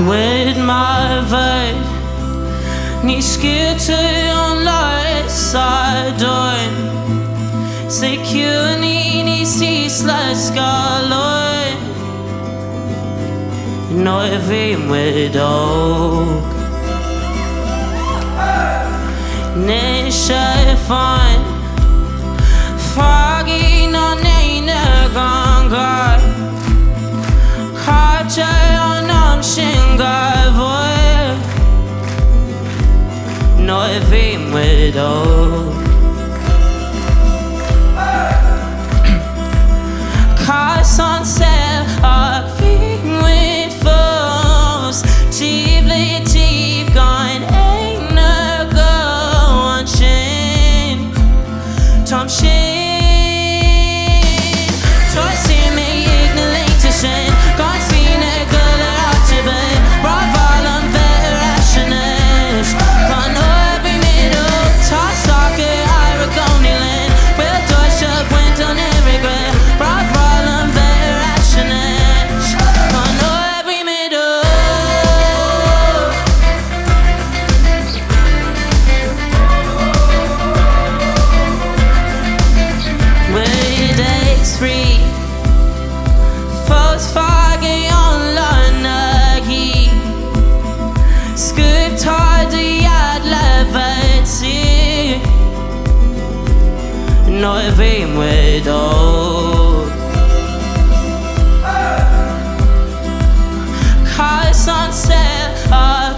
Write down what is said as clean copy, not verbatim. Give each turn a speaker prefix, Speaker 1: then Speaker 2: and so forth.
Speaker 1: With my word, ni skjuter on lörsadön. Secure ni sisla skalor. Nuair vim with og. Ne chefan, fagi no neina gangar. Kacha on shingar voy. Nuair vim with og. Carson said, "I'll vim with foes." Deep gone, ain't no go on shin. Tom shin. Twice in me ignorant to shin. God seen a girl out to bed. Brought volume very rationals. Gone every middle. Toss soccer, Iragoni land. Well, Deutsch up went on every grade. Brought volume very rationals. Gone every middle. With X3 folks foggy on Lunagi. Scooped hard the yard levity. Nuair vim with og. Carson said, "I'll